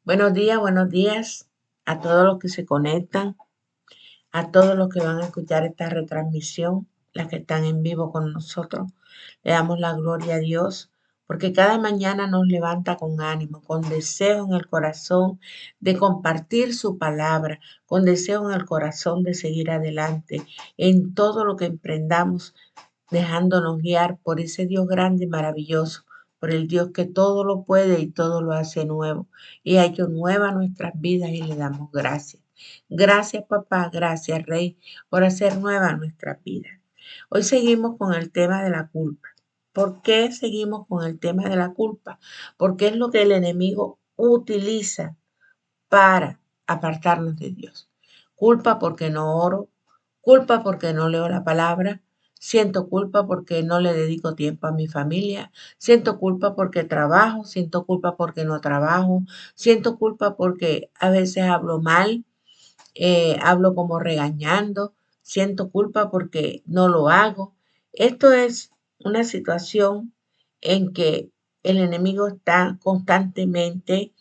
Buenos días a todos los que se conectan, a todos los que van a escuchar esta retransmisión, las que están en vivo con nosotros. Le damos la gloria a Dios porque cada mañana nos levanta con ánimo, con deseo en el corazón de compartir su palabra, con deseo en el corazón de seguir adelante en todo lo que emprendamos, dejándonos guiar por ese Dios grande y maravilloso, por el Dios que todo lo puede y todo lo hace nuevo. Y ha hecho nueva nuestras vidas y le damos gracias. Gracias, papá, gracias, Rey, por hacer nueva nuestras vidas. Hoy seguimos con el tema de la culpa. ¿Por qué seguimos con el tema de la culpa? Porque es lo que el enemigo utiliza para apartarnos de Dios. Culpa porque no oro, culpa porque no leo la palabra, siento culpa porque no le dedico tiempo a mi familia, siento culpa porque trabajo, siento culpa porque no trabajo, siento culpa porque a veces hablo mal, hablo como regañando, siento culpa porque no lo hago. Esto es una situación en que el enemigo está constantemente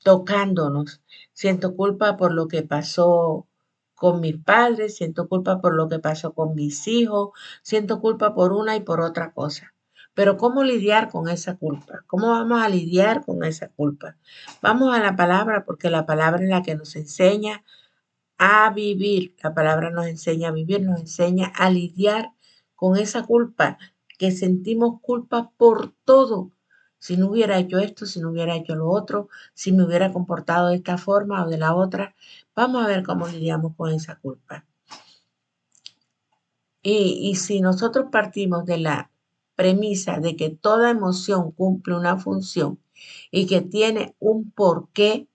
tocándonos. Siento culpa por lo que pasó con mis padres, siento culpa por lo que pasó con mis hijos, siento culpa por una y por otra cosa. Pero ¿cómo lidiar con esa culpa? ¿Cómo vamos a lidiar con esa culpa? Vamos a la palabra porque la palabra es la que nos enseña a vivir. La palabra nos enseña a vivir, nos enseña a lidiar con esa culpa, que sentimos culpa por todo. Si no hubiera hecho esto, si no hubiera hecho lo otro, si me hubiera comportado de esta forma o de la otra, vamos a ver cómo lidiamos con esa culpa. Y si nosotros partimos de la premisa de que toda emoción cumple una función y que tiene un porqué,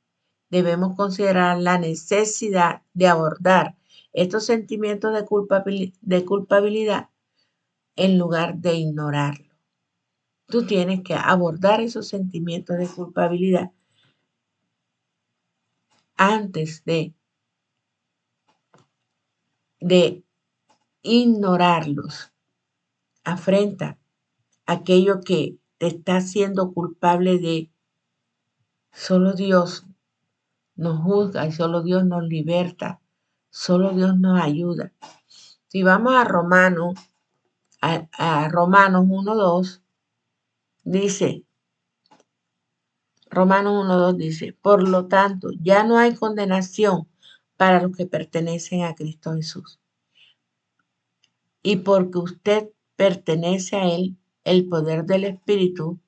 debemos considerar la necesidad de abordar estos sentimientos de culpabilidad en lugar de ignorarlo. Tú tienes que abordar esos sentimientos de culpabilidad antes de ignorarlos. Afrenta aquello que te está haciendo culpable de. Solo Dios nos juzga y solo Dios nos liberta, solo Dios nos ayuda. Si vamos a Romanos 1:2, dice, Romanos 1:2 dice, por lo tanto, ya no hay condenación para los que pertenecen a Cristo Jesús. Y porque usted pertenece a Él, el poder del Espíritu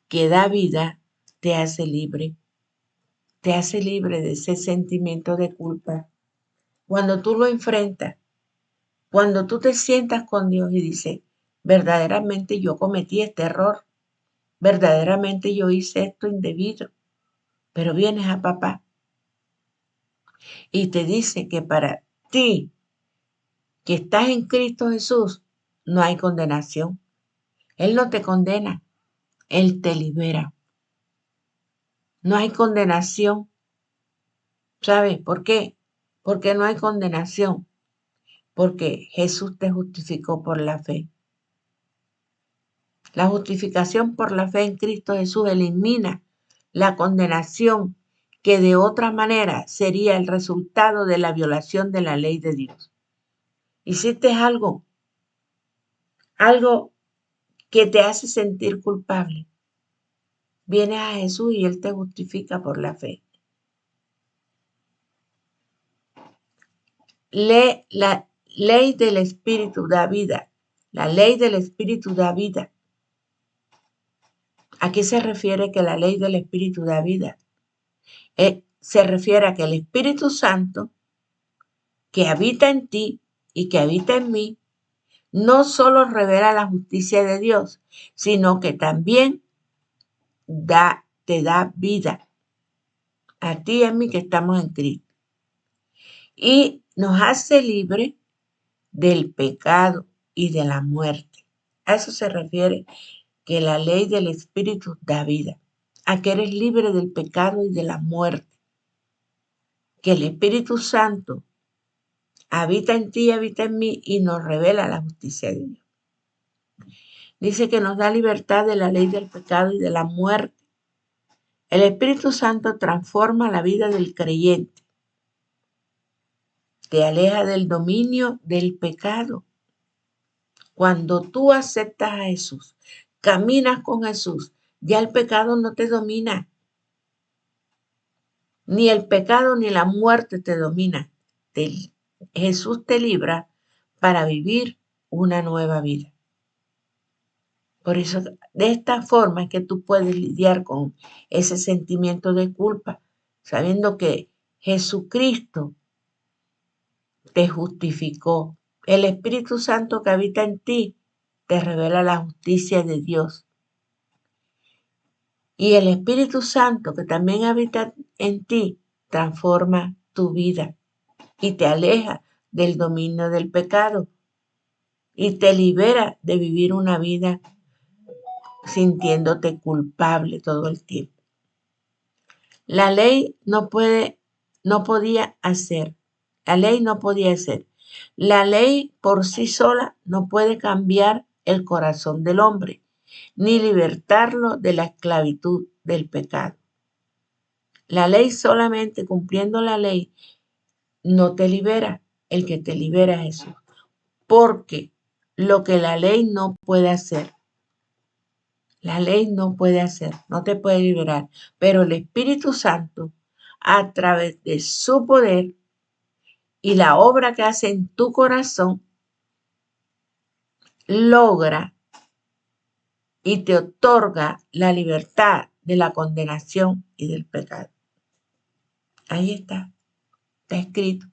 que da vida te hace libre de ese sentimiento de culpa. Cuando tú lo enfrentas, cuando tú te sientas con Dios y dices, verdaderamente yo cometí este error, verdaderamente yo hice esto indebido, pero vienes a papá y te dice que para ti, que estás en Cristo Jesús, no hay condenación. Él no te condena, Él te libera. No hay condenación. ¿Sabes por qué? Porque no hay condenación. Porque Jesús te justificó por la fe. La justificación por la fe en Cristo Jesús elimina la condenación que de otra manera sería el resultado de la violación de la ley de Dios. Hiciste algo que te hace sentir culpable. Vienes a Jesús y Él te justifica por la fe. La ley del Espíritu da vida. La ley del Espíritu da vida. ¿A qué se refiere que la ley del Espíritu da vida? Se refiere a que el Espíritu Santo que habita en ti y que habita en mí, no solo revela la justicia de Dios, sino que también te da vida a ti y a mí que estamos en Cristo. Y nos hace libre del pecado y de la muerte. A eso se refiere que la ley del Espíritu da vida, a que eres libre del pecado y de la muerte, que el Espíritu Santo habita en ti, habita en mí y nos revela la justicia de Dios. Dice que nos da libertad de la ley del pecado y de la muerte. El Espíritu Santo transforma la vida del creyente, te aleja del dominio del pecado. Cuando tú aceptas a Jesús, caminas con Jesús, ya el pecado no te domina. Ni el pecado ni la muerte te domina. Jesús te libra para vivir una nueva vida. Por eso, de esta forma es que tú puedes lidiar con ese sentimiento de culpa, sabiendo que Jesucristo te justificó. El Espíritu Santo que habita en ti te revela la justicia de Dios. Y el Espíritu Santo que también habita en ti transforma tu vida y te aleja del dominio del pecado y te libera de vivir una vida sintiéndote culpable todo el tiempo. La ley no podía hacer. La ley no podía hacer. La ley por sí sola no puede cambiar el corazón del hombre, ni libertarlo de la esclavitud del pecado. La ley solamente cumpliendo la ley no te libera. El que te libera es Jesús. Porque lo que la ley no puede hacer, la ley no puede hacer, no te puede liberar. Pero el Espíritu Santo, a través de su poder y la obra que hace en tu corazón, logra y te otorga la libertad de la condenación y del pecado. Ahí está escrito.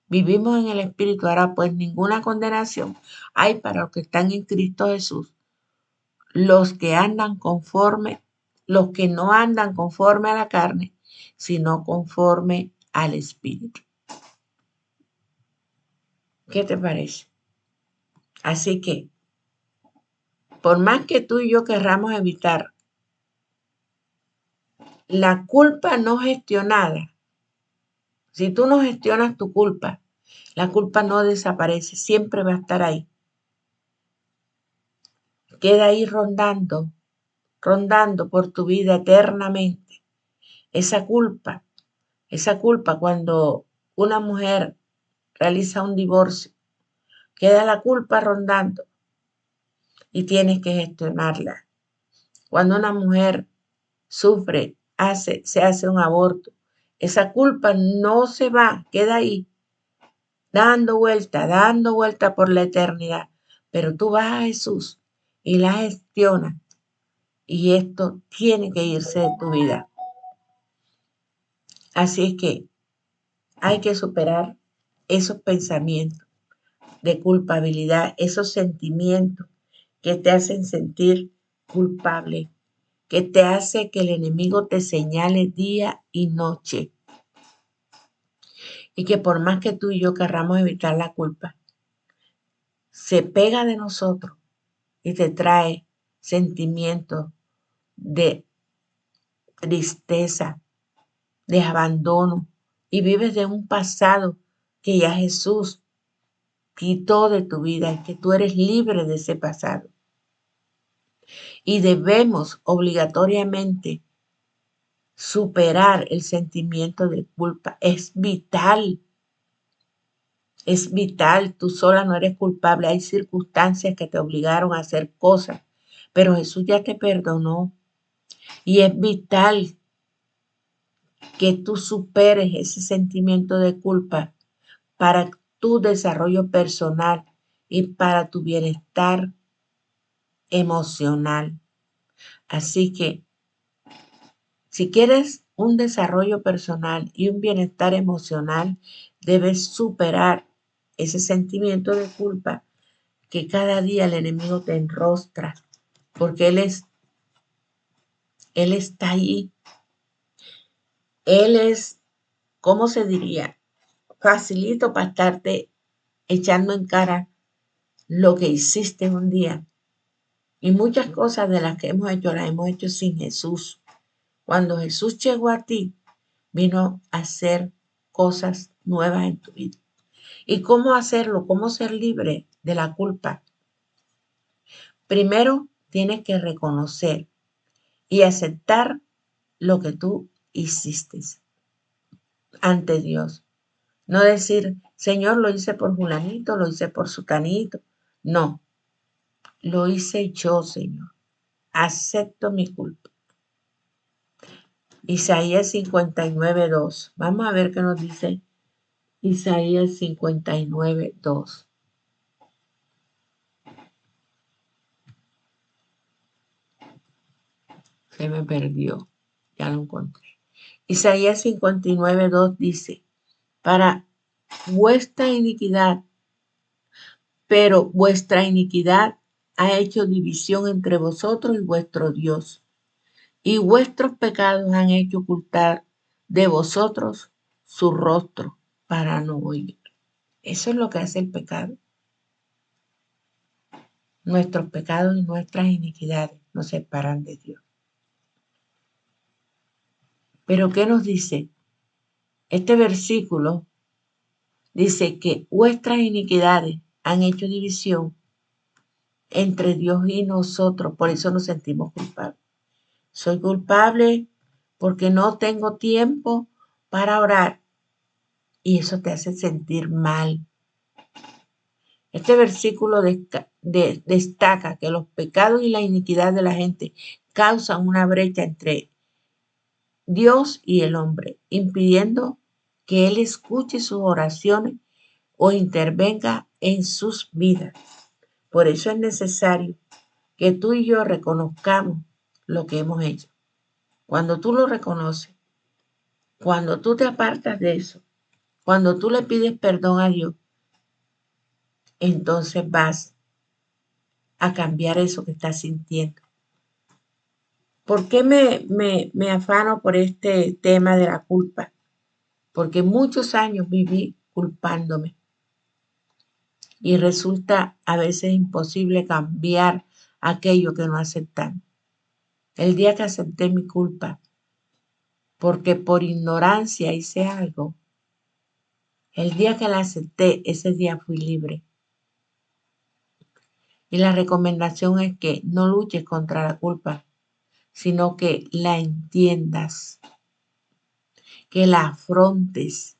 Vivimos en el Espíritu, ahora pues ninguna condenación hay para los que están en Cristo Jesús. Los que no andan conforme a la carne, sino conforme al Espíritu. ¿Qué te parece? Así que, por más que tú y yo querramos evitar la culpa no gestionada, si tú no gestionas tu culpa, la culpa no desaparece, siempre va a estar ahí. Queda ahí rondando por tu vida eternamente. Esa culpa cuando una mujer realiza un divorcio, queda la culpa rondando y tienes que gestionarla. Cuando una mujer sufre, se hace un aborto, esa culpa no se va, queda ahí, dando vuelta por la eternidad. Pero tú vas a Jesús y la gestionas y esto tiene que irse de tu vida. Así es que hay que superar esos pensamientos de culpabilidad, esos sentimientos que te hacen sentir culpable, que te hace que el enemigo te señale día y noche. Y que por más que tú y yo querramos evitar la culpa, se pega de nosotros y te trae sentimientos de tristeza, de abandono, y vives de un pasado que ya Jesús quitó de tu vida y que tú eres libre de ese pasado. Y debemos obligatoriamente superar el sentimiento de culpa. Es vital. Es vital. Tú sola no eres culpable. Hay circunstancias que te obligaron a hacer cosas, pero Jesús ya te perdonó. Y es vital que tú superes ese sentimiento de culpa para tu desarrollo personal y para tu bienestar emocional. Así que si quieres un desarrollo personal y un bienestar emocional, debes superar ese sentimiento de culpa que cada día el enemigo te enrostra, porque él está ahí. Él es, ¿cómo se diría? Facilito para estarte echando en cara lo que hiciste un día. Y muchas cosas de las que hemos hecho, las hemos hecho sin Jesús. Cuando Jesús llegó a ti, vino a hacer cosas nuevas en tu vida. ¿Y cómo hacerlo? ¿Cómo ser libre de la culpa? Primero, tienes que reconocer y aceptar lo que tú hiciste ante Dios. No decir, Señor, lo hice por fulanito, lo hice por sutanito. No, lo hice yo, Señor. Acepto mi culpa. Isaías 59:2. Vamos a ver qué nos dice Isaías 59:2. Se me perdió. Ya lo encontré. Isaías 59:2 dice, para vuestra iniquidad, pero vuestra iniquidad ha hecho división entre vosotros y vuestro Dios, y vuestros pecados han hecho ocultar de vosotros su rostro para no oír. Eso es lo que hace el pecado. Nuestros pecados y nuestras iniquidades nos separan de Dios. Pero ¿qué nos dice? Este versículo dice que vuestras iniquidades han hecho división entre Dios y nosotros, por eso nos sentimos culpables. Soy culpable porque no tengo tiempo para orar y eso te hace sentir mal. Este versículo destaca que los pecados y la iniquidad de la gente causan una brecha entre Dios y el hombre, impidiendo que Él escuche sus oraciones o intervenga en sus vidas. Por eso es necesario que tú y yo reconozcamos lo que hemos hecho. Cuando tú lo reconoces, cuando tú te apartas de eso, cuando tú le pides perdón a Dios, entonces vas a cambiar eso que estás sintiendo. ¿Por qué me afano por este tema de la culpa? Porque muchos años viví culpándome y resulta a veces imposible cambiar aquello que no aceptamos. El día que acepté mi culpa, porque por ignorancia hice algo, el día que la acepté, ese día fui libre. Y la recomendación es que no luches contra la culpa, sino que la entiendas, que la afrontes,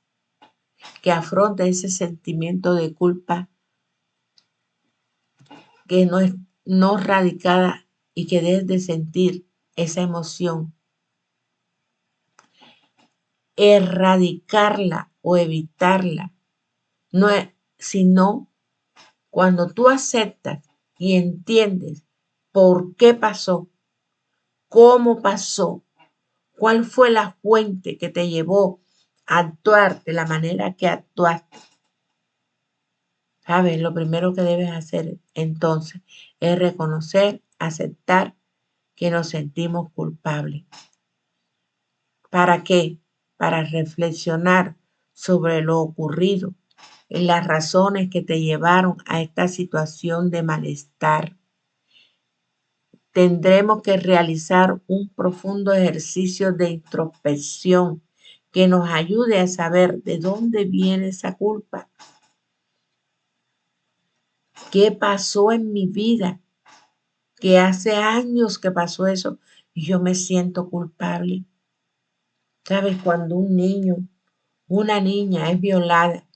que afrontes ese sentimiento de culpa que no es no radicada y que debes de sentir esa emoción, erradicarla o evitarla, no es, sino cuando tú aceptas y entiendes por qué pasó, cómo pasó, cuál fue la fuente que te llevó a actuar de la manera que actuaste. ¿Sabes? Lo primero que debes hacer entonces es reconocer, aceptar que nos sentimos culpables. ¿Para qué? Para reflexionar sobre lo ocurrido y las razones que te llevaron a esta situación de malestar. Tendremos que realizar un profundo ejercicio de introspección que nos ayude a saber de dónde viene esa culpa. ¿Qué pasó en mi vida? Que hace años que pasó eso y yo me siento culpable. ¿Sabes? Cuando un niño, una niña es violada,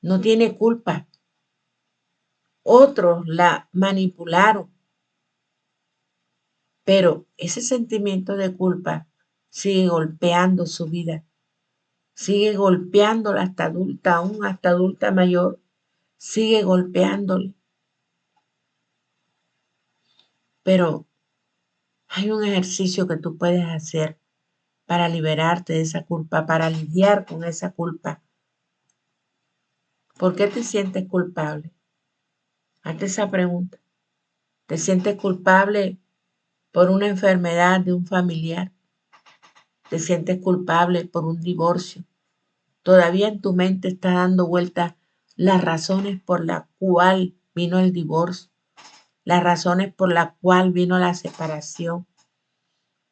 no tiene culpa. Otros la manipularon, pero ese sentimiento de culpa sigue golpeando su vida, sigue golpeándola hasta adulta, aún hasta adulta mayor, sigue golpeándole. Pero hay un ejercicio que tú puedes hacer para liberarte de esa culpa, para lidiar con esa culpa. ¿Por qué te sientes culpable? Hazte esa pregunta. ¿Te sientes culpable por una enfermedad de un familiar? ¿Te sientes culpable por un divorcio? Todavía en tu mente está dando vueltas las razones por las cuales vino el divorcio, las razones por las cuales vino la separación.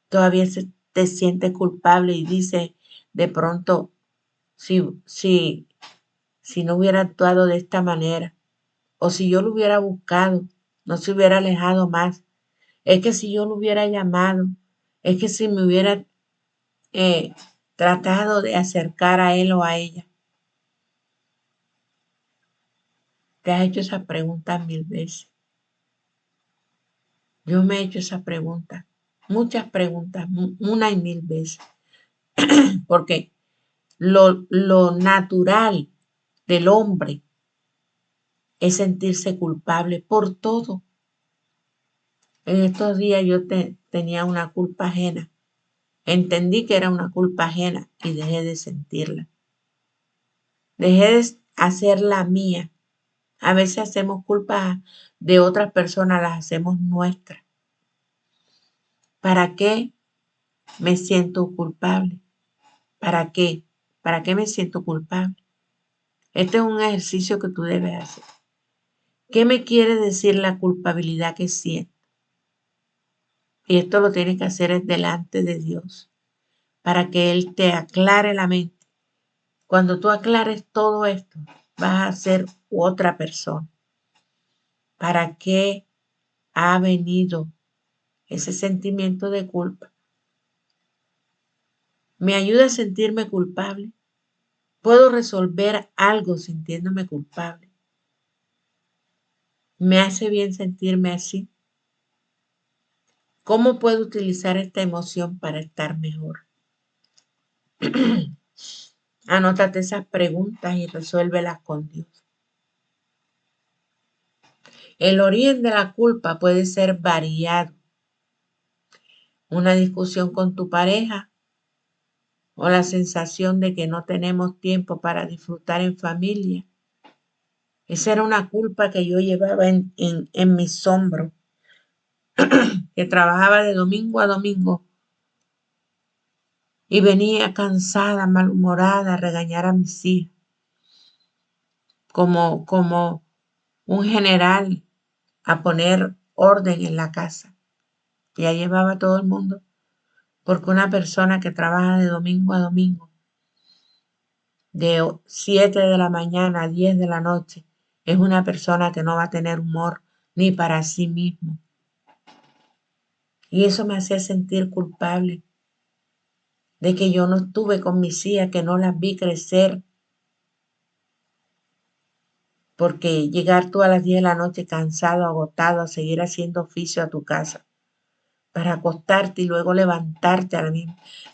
Todavía te sientes culpable y dices de pronto, si no hubiera actuado de esta manera, o si yo lo hubiera buscado, no se hubiera alejado más. Es que si yo lo hubiera llamado, Es que si me hubiera tratado de acercar a él o a ella. Te has hecho esa pregunta 1000 veces. Yo me he hecho esa pregunta, muchas preguntas, una y 1000 veces. Porque lo natural del hombre es sentirse culpable por todo. En estos días yo tenía una culpa ajena. Entendí que era una culpa ajena y dejé de sentirla. Dejé de hacerla mía. A veces hacemos culpas de otras personas, las hacemos nuestras. ¿Para qué me siento culpable? ¿Para qué? ¿Para qué me siento culpable? Este es un ejercicio que tú debes hacer. ¿Qué me quiere decir la culpabilidad que siento? Y esto lo tienes que hacer delante de Dios para que Él te aclare la mente. Cuando tú aclares todo esto, vas a ser otra persona. ¿Para qué ha venido ese sentimiento de culpa? ¿Me ayuda a sentirme culpable? ¿Puedo resolver algo sintiéndome culpable? ¿Me hace bien sentirme así? ¿Cómo puedo utilizar esta emoción para estar mejor? Anótate esas preguntas y resuélvelas con Dios. El origen de la culpa puede ser variado. Una discusión con tu pareja o la sensación de que no tenemos tiempo para disfrutar en familia. Esa era una culpa que yo llevaba en mis hombros, que trabajaba de domingo a domingo y venía cansada, malhumorada a regañar a mis hijas, como un general a poner orden en la casa. Ya llevaba a todo el mundo, porque una persona que trabaja de domingo a domingo, de 7 de la mañana a 10 de la noche, es una persona que no va a tener humor ni para sí mismo. Y eso me hacía sentir culpable de que yo no estuve con mis hijas, que no las vi crecer, porque llegar tú a las 10 de la noche cansado, agotado, a seguir haciendo oficio a tu casa, para acostarte y luego levantarte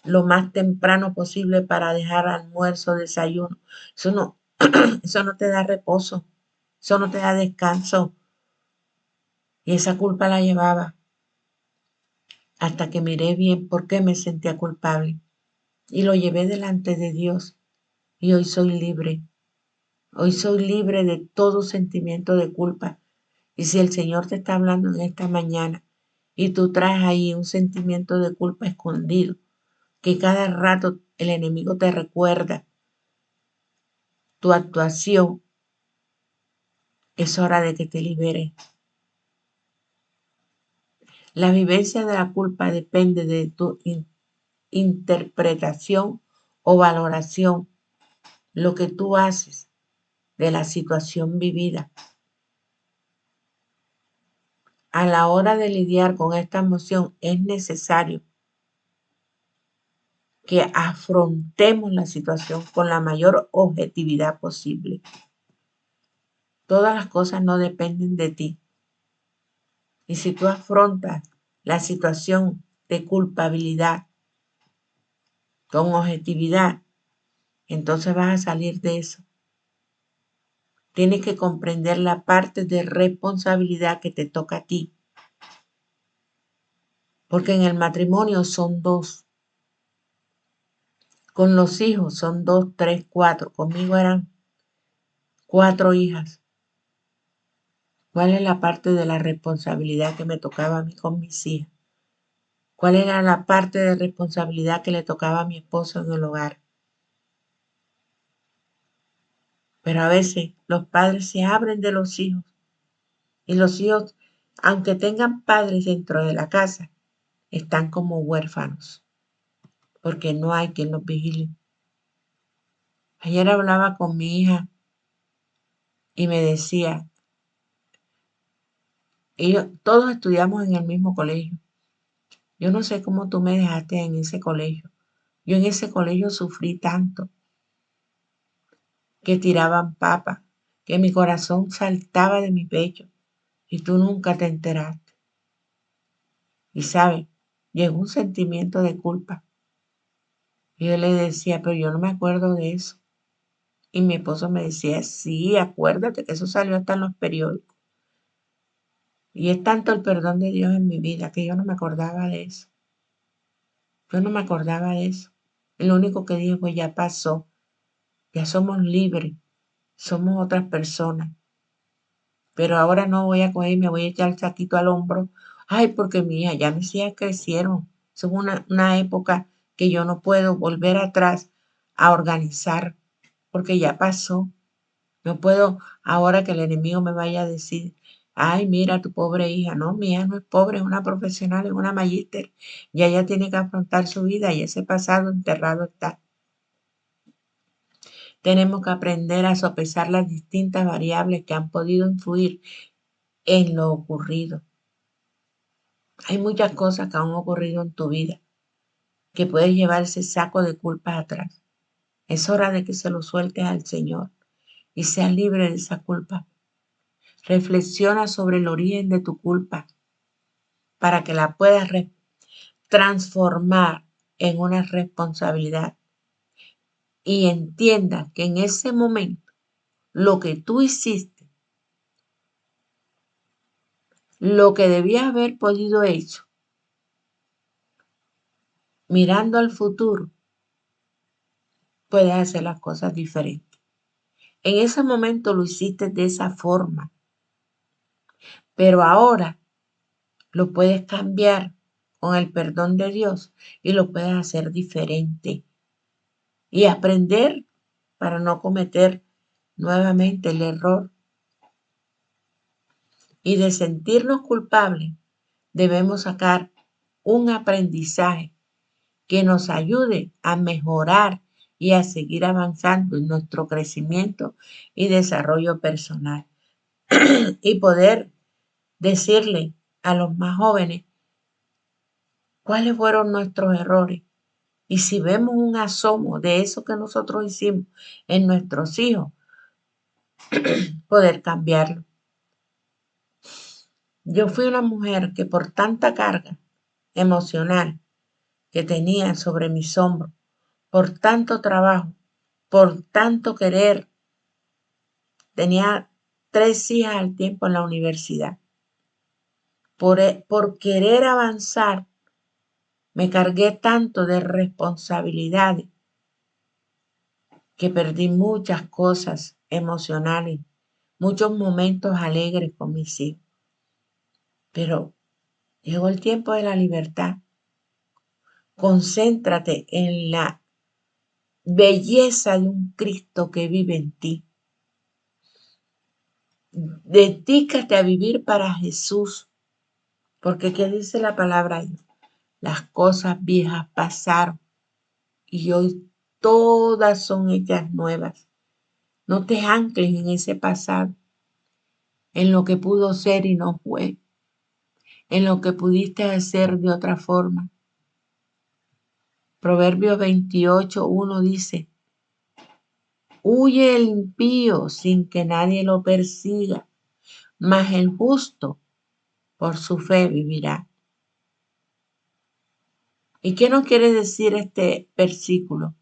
lo más temprano posible para dejar almuerzo, desayuno. Eso no, eso no te da reposo, eso no te da descanso. Y esa culpa la llevaba hasta que miré bien por qué me sentía culpable. Y lo llevé delante de Dios y hoy soy libre. Hoy soy libre de todo sentimiento de culpa. Y si el Señor te está hablando en esta mañana y tú traes ahí un sentimiento de culpa escondido, que cada rato el enemigo te recuerda tu actuación, es hora de que te liberes. La vivencia de la culpa depende de tu interpretación o valoración, lo que tú haces de la situación vivida. A la hora de lidiar con esta emoción es necesario que afrontemos la situación con la mayor objetividad posible. Todas las cosas no dependen de ti. Y si tú afrontas la situación de culpabilidad con objetividad, entonces vas a salir de eso. Tienes que comprender la parte de responsabilidad que te toca a ti. Porque en el matrimonio son dos. Con los hijos son 2, 3, 4. Conmigo eran 4 hijas. ¿Cuál es la parte de la responsabilidad que me tocaba a mí con mis hijas? ¿Cuál era la parte de responsabilidad que le tocaba a mi esposo en el hogar? Pero a veces los padres se abren de los hijos y los hijos, aunque tengan padres dentro de la casa, están como huérfanos porque no hay quien los vigile. Ayer hablaba con mi hija y me decía, todos estudiamos en el mismo colegio, Yo no sé cómo tú me dejaste en ese colegio. Yo en ese colegio sufrí tanto que tiraban papas, que mi corazón saltaba de mi pecho y tú nunca te enteraste. Y sabes, llegó un sentimiento de culpa. Y yo le decía, pero yo no me acuerdo de eso. Y mi esposo me decía, sí, acuérdate que eso salió hasta en los periódicos. Y es tanto el perdón de Dios en mi vida que yo no me acordaba de eso. Yo no me acordaba de eso. Lo único que dije fue, ya pasó, ya somos libres, somos otras personas. Pero ahora no voy a coger y me voy a echar el saquito al hombro. Ay, porque mi hija, ya mis hijas crecieron. Es una época que yo no puedo volver atrás a organizar porque ya pasó. No puedo ahora que el enemigo me vaya a decir, ay, mira tu pobre hija. No, mi hija no es pobre, es una profesional, es una magíster. Ya ella tiene que afrontar su vida y ese pasado enterrado está. Tenemos que aprender a sopesar las distintas variables que han podido influir en lo ocurrido. Hay muchas cosas que han ocurrido en tu vida que puedes llevar ese saco de culpas atrás. Es hora de que se lo sueltes al Señor y seas libre de esa culpa. Reflexiona sobre el origen de tu culpa para que la puedas transformar en una responsabilidad y entienda que en ese momento lo que tú hiciste, lo que debías haber podido hecho, mirando al futuro, puedes hacer las cosas diferentes. En ese momento lo hiciste de esa forma, pero ahora lo puedes cambiar con el perdón de Dios y lo puedes hacer diferente y aprender para no cometer nuevamente el error. Y de sentirnos culpables, debemos sacar un aprendizaje que nos ayude a mejorar y a seguir avanzando en nuestro crecimiento y desarrollo personal. Y poder decirle a los más jóvenes cuáles fueron nuestros errores. Y si vemos un asomo de eso que nosotros hicimos en nuestros hijos, poder cambiarlo. Yo fui una mujer que por tanta carga emocional que tenía sobre mis hombros, por tanto trabajo, por tanto querer, tenía 3 hijas al tiempo en la universidad, por querer avanzar, me cargué tanto de responsabilidades que perdí muchas cosas emocionales, muchos momentos alegres con mis hijos. Pero llegó el tiempo de la libertad. Concéntrate en la belleza de un Cristo que vive en ti. Dedícate a vivir para Jesús, porque ¿qué dice la palabra? Las cosas viejas pasaron y hoy todas son hechas nuevas. No te ancles en ese pasado, en lo que pudo ser y no fue, en lo que pudiste hacer de otra forma. Proverbios 28:1 dice, huye el impío sin que nadie lo persiga, mas el justo por su fe vivirá. ¿Y qué nos quiere decir este versículo?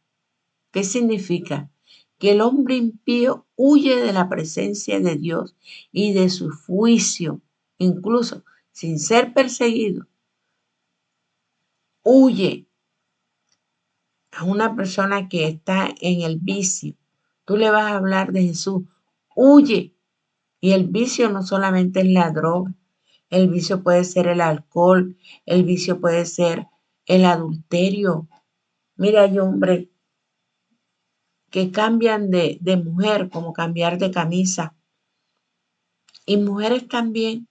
¿Qué significa? Que el hombre impío huye de la presencia de Dios y de su juicio, incluso sin ser perseguido, huye a una persona que está en el vicio. Tú le vas a hablar de Jesús, huye. Y el vicio no solamente es la droga, el vicio puede ser el alcohol, el vicio puede ser el adulterio. Mira, hay hombres que cambian de mujer como cambiar de camisa y mujeres también.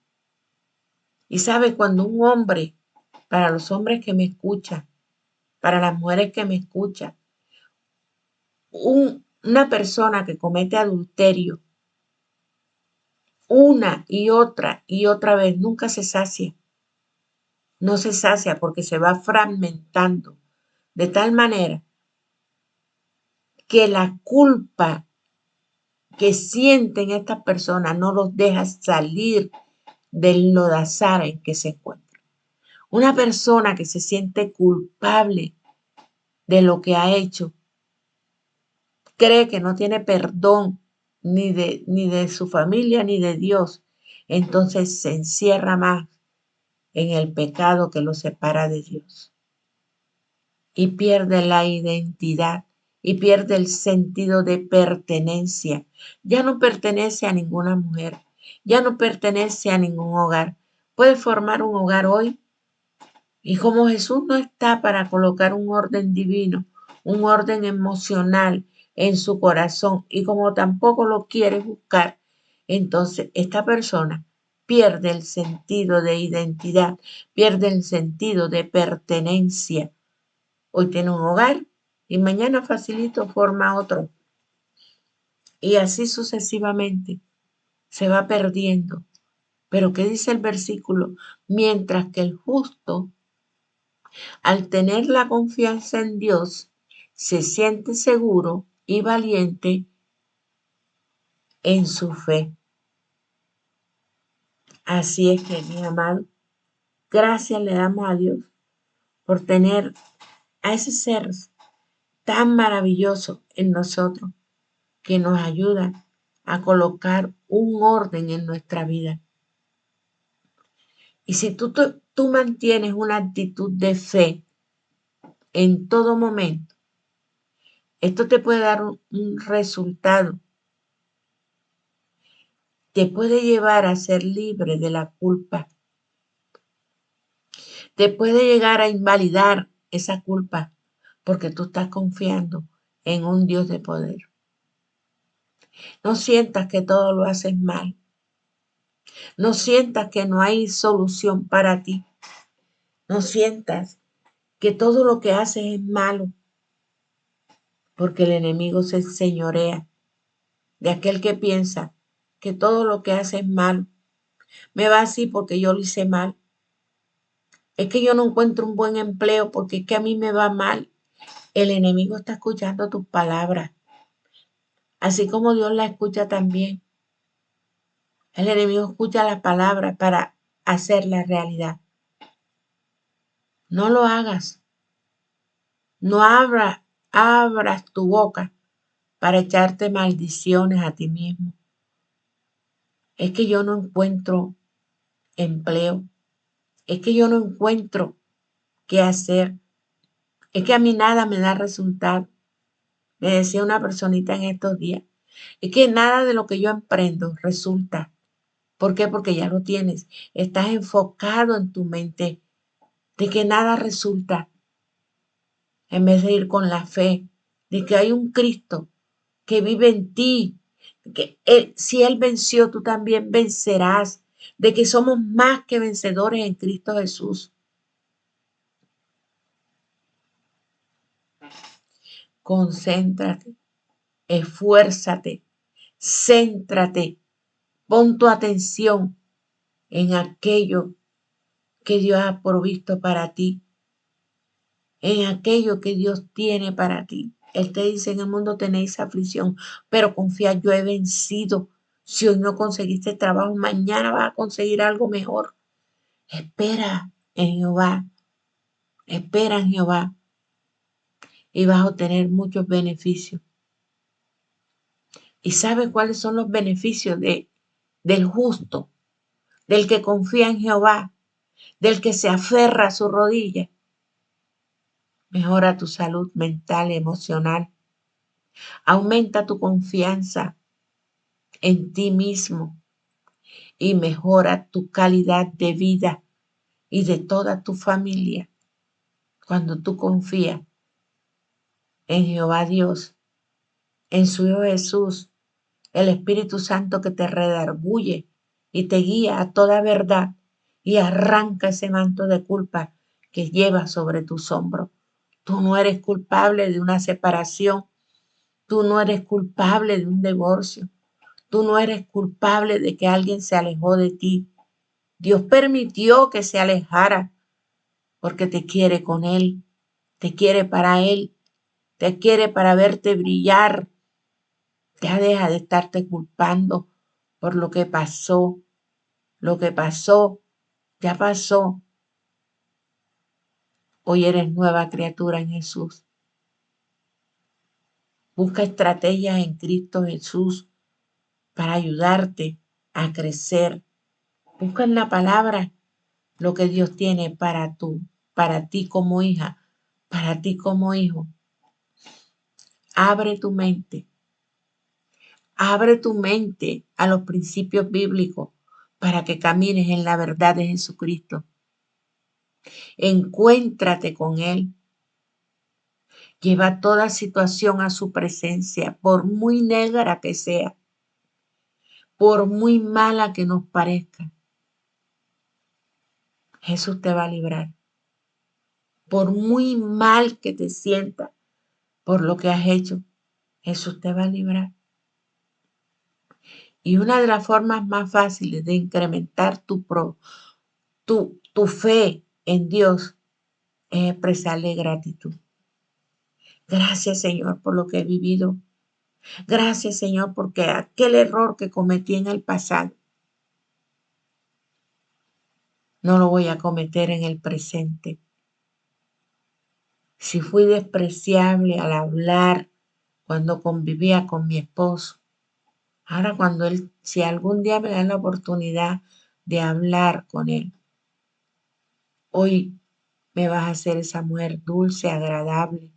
Y sabe, cuando un hombre, para los hombres que me escuchan, para las mujeres que me escuchan, una persona que comete adulterio una y otra vez nunca se sacia. no se sacia porque se va fragmentando de tal manera que la culpa que sienten estas personas no los deja salir del lodazal en que se encuentran. Una persona que se siente culpable de lo que ha hecho, cree que no tiene perdón ni de su familia ni de Dios, entonces se encierra más en el pecado que lo separa de Dios y pierde la identidad y pierde el sentido de pertenencia. Ya no pertenece a ninguna mujer, ya no pertenece a ningún hogar. Puede formar un hogar hoy y como Jesús no está para colocar un orden divino, un orden emocional en su corazón y como tampoco lo quiere buscar, entonces esta persona pierde el sentido de identidad, pierde el sentido de pertenencia. Hoy tiene un hogar y mañana facilito forma otro. Y así sucesivamente se va perdiendo. Pero ¿qué dice el versículo? Mientras que el justo, al tener la confianza en Dios, se siente seguro y valiente en su fe. Así es que, mi amado, gracias le damos a Dios por tener a ese ser tan maravilloso en nosotros que nos ayuda a colocar un orden en nuestra vida. Y si tú mantienes una actitud de fe en todo momento, esto te puede dar un resultado, te puede llevar a ser libre de la culpa, te puede llegar a invalidar esa culpa porque tú estás confiando en un Dios de poder. No sientas que todo lo haces mal, no sientas que no hay solución para ti, no sientas que todo lo que haces es malo, porque el enemigo se señorea de aquel que piensa que todo lo que hace es malo. Me va así porque yo lo hice mal. Es que yo no encuentro un buen empleo porque es que a mí me va mal. El enemigo está escuchando tus palabras, así como Dios la escucha también. El enemigo escucha las palabras para hacer la realidad. No lo hagas. No abras tu boca para echarte maldiciones a ti mismo. Es que yo no encuentro empleo. Es que yo no encuentro qué hacer. Es que a mí nada me da resultado. Me decía una personita en estos días. Es que nada de lo que yo emprendo resulta. ¿Por qué? Porque ya lo tienes. Estás enfocado en tu mente de que nada resulta. En vez de ir con la fe de que hay un Cristo que vive en ti. Que si Él venció, tú también vencerás. De que somos más que vencedores en Cristo Jesús. Concéntrate, esfuérzate, céntrate, pon tu atención en aquello que Dios ha provisto para ti, en aquello que Dios tiene para ti. Él te dice, en el mundo tenéis aflicción, pero confía, yo he vencido. Si hoy no conseguiste trabajo, mañana vas a conseguir algo mejor. Espera en Jehová, espera en Jehová y vas a obtener muchos beneficios. ¿Y sabes cuáles son los beneficios del justo, del que confía en Jehová, del que se aferra a su rodilla? Mejora tu salud mental y emocional. Aumenta tu confianza en ti mismo y mejora tu calidad de vida y de toda tu familia. Cuando tú confías en Jehová Dios, en su Hijo Jesús, el Espíritu Santo que te redarguye y te guía a toda verdad y arranca ese manto de culpa que llevas sobre tus hombros. Tú no eres culpable de una separación. Tú no eres culpable de un divorcio. Tú no eres culpable de que alguien se alejó de ti. Dios permitió que se alejara porque te quiere con Él, te quiere para Él, te quiere para verte brillar. Ya deja de estarte culpando por lo que pasó. Lo que pasó, ya pasó. Hoy eres nueva criatura en Jesús. Busca estrategias en Cristo Jesús para ayudarte a crecer. Busca en la palabra lo que Dios tiene para ti como hija, para ti como hijo. Abre tu mente. Abre tu mente a los principios bíblicos para que camines en la verdad de Jesucristo. Encuéntrate con Él. Lleva toda situación a su presencia, por muy negra que sea, por muy mala que nos parezca. Jesús te va a librar. Por muy mal que te sientas por lo que has hecho, Jesús te va a librar. Y una de las formas más fáciles de incrementar tu fe en Dios es expresarle gratitud. Gracias, Señor, por lo que he vivido. Gracias, Señor, porque aquel error que cometí en el pasado no lo voy a cometer en el presente. Si fui despreciable al hablar cuando convivía con mi esposo, ahora si algún día me dan la oportunidad de hablar con él, hoy me vas a hacer esa mujer dulce, agradable.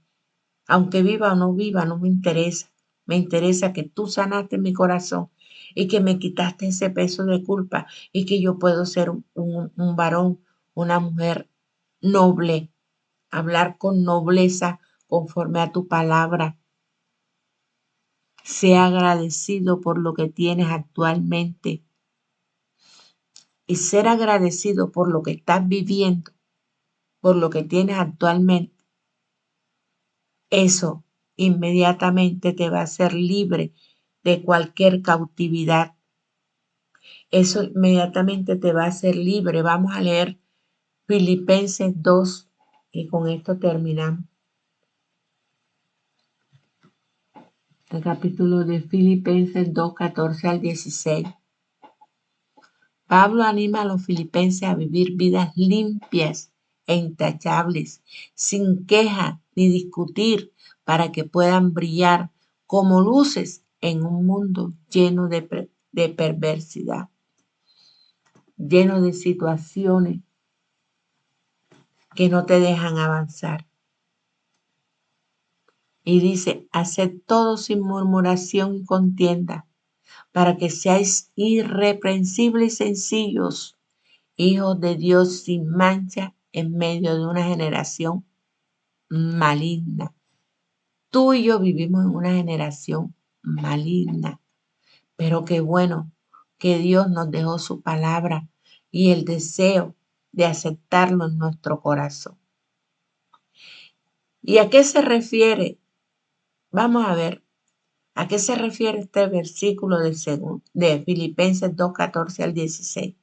Aunque viva o no viva, no me interesa. Me interesa que tú sanaste mi corazón y que me quitaste ese peso de culpa y que yo puedo ser un varón, una mujer noble, hablar con nobleza conforme a tu palabra. Sea agradecido por lo que tienes actualmente y ser agradecido por lo que estás viviendo, por lo que tienes actualmente. Eso inmediatamente te va a hacer libre de cualquier cautividad. Eso inmediatamente te va a hacer libre. Vamos a leer Filipenses 2 y con esto terminamos. El capítulo de Filipenses 2, 14 al 16. Pablo anima a los filipenses a vivir vidas limpias e intachables, sin queja ni discutir, para que puedan brillar como luces en un mundo lleno de perversidad, lleno de situaciones que no te dejan avanzar. Y dice, haced todo sin murmuración y contienda, para que seáis irreprensibles y sencillos, hijos de Dios sin mancha en medio de una generación maligna. Tú y yo vivimos en una generación maligna, pero qué bueno que Dios nos dejó su palabra y el deseo de aceptarlo en nuestro corazón. ¿Y a qué se refiere? Vamos a ver, ¿a qué se refiere este versículo de Filipenses 2, 14 al 16?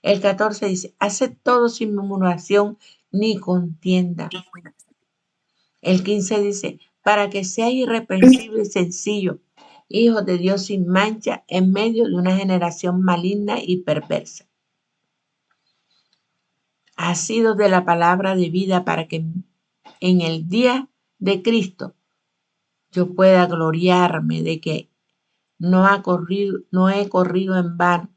El 14 dice, haced todo sin murmuración ni contienda. El 15 dice, para que sea irreprensible y sencillo, hijos de Dios sin mancha en medio de una generación maligna y perversa. Asidos de la palabra de vida para que en el día de Cristo yo pueda gloriarme de que no he corrido en vano,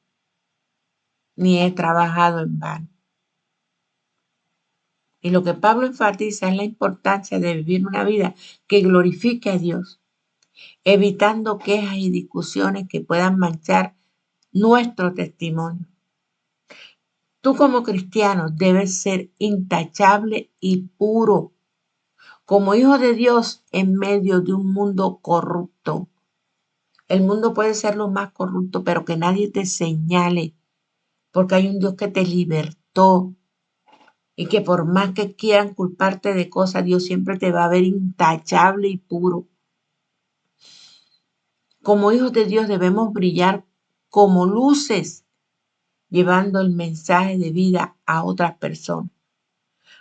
ni he trabajado en vano. Y lo que Pablo enfatiza es la importancia de vivir una vida que glorifique a Dios, evitando quejas y discusiones que puedan manchar nuestro testimonio. Tú como cristiano debes ser intachable y puro, como hijo de Dios en medio de un mundo corrupto. El mundo puede ser lo más corrupto, pero que nadie te señale, porque hay un Dios que te libertó y que por más que quieran culparte de cosas, Dios siempre te va a ver intachable y puro. Como hijos de Dios debemos brillar como luces, llevando el mensaje de vida a otras personas.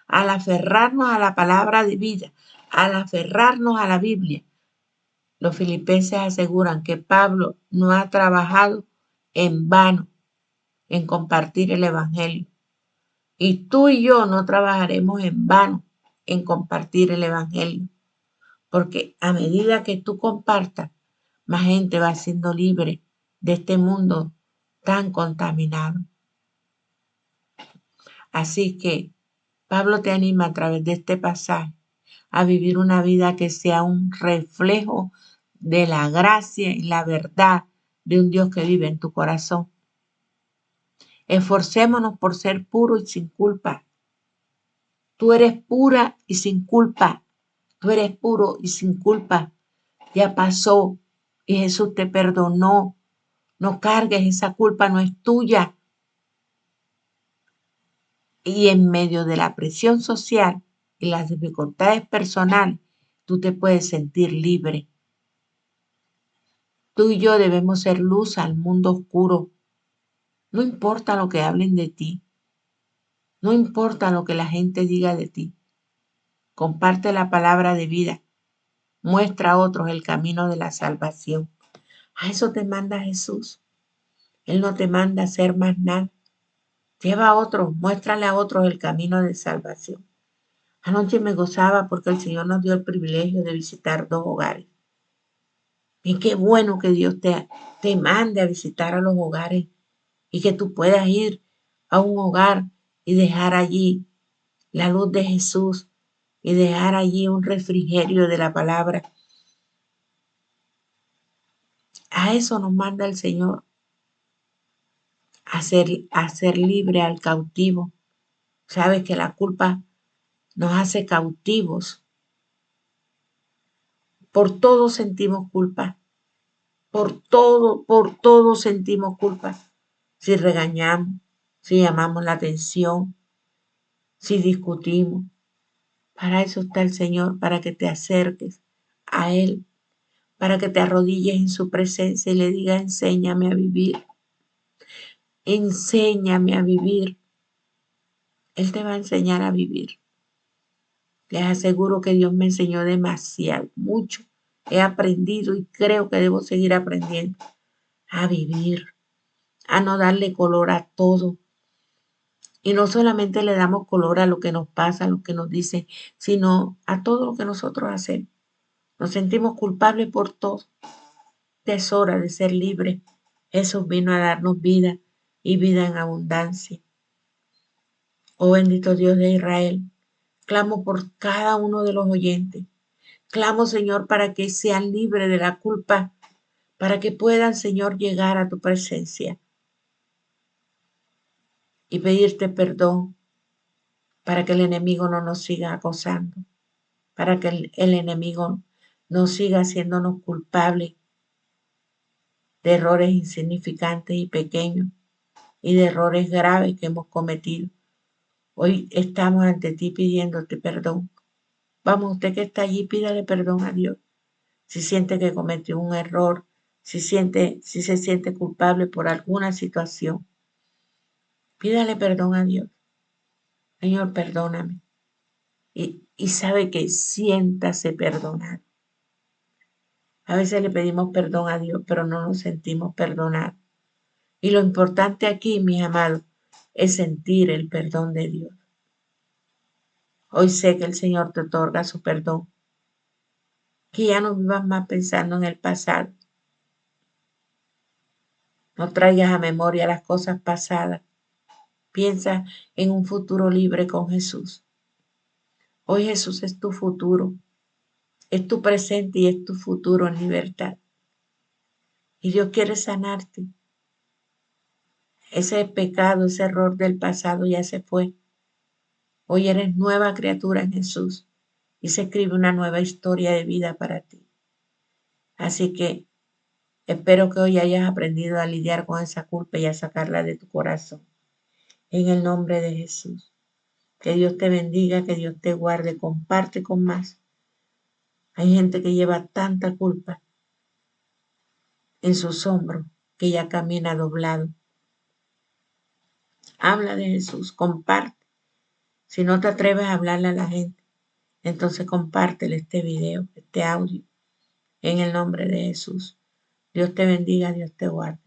al aferrarnos a la palabra de vida, al aferrarnos a la Biblia. Los filipenses aseguran que Pablo no ha trabajado en vano en compartir el Evangelio. Y tú y yo no trabajaremos en vano en compartir el Evangelio. Porque a medida que tú compartas, más gente va siendo libre de este mundo tan contaminado. Así que Pablo te anima a través de este pasaje a vivir una vida que sea un reflejo de la gracia y la verdad de un Dios que vive en tu corazón. Esforcémonos por ser puros y sin culpa. Tú eres pura y sin culpa. Tú eres puro y sin culpa. Ya pasó y Jesús te perdonó. No cargues, esa culpa no es tuya. Y en medio de la presión social y las dificultades personales, tú te puedes sentir libre. Tú y yo debemos ser luz al mundo oscuro. No importa lo que hablen de ti. No importa lo que la gente diga de ti. Comparte la palabra de vida. Muestra a otros el camino de la salvación. A eso te manda Jesús. Él no te manda a hacer más nada. Lleva a otros, muéstrale a otros el camino de salvación. Anoche me gozaba porque el Señor nos dio el privilegio de visitar 2 hogares. Y qué bueno que Dios te mande a visitar a los hogares y que tú puedas ir a un hogar y dejar allí la luz de Jesús y dejar allí un refrigerio de la palabra. A eso nos manda el Señor, a ser libre al cautivo. Sabes que la culpa nos hace cautivos. Por todo sentimos culpa. Por todo sentimos culpa. Si regañamos, si llamamos la atención, si discutimos. Para eso está el Señor, para que te acerques a Él, para que te arrodilles en su presencia y le digas, enséñame a vivir. Enséñame a vivir. Él te va a enseñar a vivir. Les aseguro que Dios me enseñó demasiado, mucho. He aprendido y creo que debo seguir aprendiendo a vivir, a no darle color a todo. Y no solamente le damos color a lo que nos pasa, a lo que nos dicen, sino a todo lo que nosotros hacemos. Nos sentimos culpables por todo. Es hora de ser libres. Jesús vino a darnos vida y vida en abundancia. Oh bendito Dios de Israel, clamo por cada uno de los oyentes. Clamo, Señor, para que sean libres de la culpa, para que puedan, Señor, llegar a tu presencia y pedirte perdón, para que el enemigo no nos siga acosando, para que el enemigo no siga haciéndonos culpables de errores insignificantes y pequeños y de errores graves que hemos cometido. Hoy estamos ante ti pidiéndote perdón. Vamos, usted que está allí, pídale perdón a Dios. Si siente que cometió un error, si se siente culpable por alguna situación, pídale perdón a Dios. Señor, perdóname. Y sabe que siéntase perdonar. A veces le pedimos perdón a Dios, pero no nos sentimos perdonar. Y lo importante aquí, mis amados, es sentir el perdón de Dios. Hoy sé que el Señor te otorga su perdón. Que ya no vivas más pensando en el pasado. No traigas a memoria las cosas pasadas. Piensa en un futuro libre con Jesús. Hoy Jesús es tu futuro. Es tu presente y es tu futuro en libertad. Y Dios quiere sanarte. Ese pecado, ese error del pasado ya se fue. Hoy eres nueva criatura en Jesús y se escribe una nueva historia de vida para ti. Así que espero que hoy hayas aprendido a lidiar con esa culpa y a sacarla de tu corazón. En el nombre de Jesús. Que Dios te bendiga, que Dios te guarde, comparte con más. Hay gente que lleva tanta culpa en sus hombros que ya camina doblado. Habla de Jesús, comparte. Si no te atreves a hablarle a la gente, entonces compártele este video, este audio, en el nombre de Jesús. Dios te bendiga, Dios te guarde.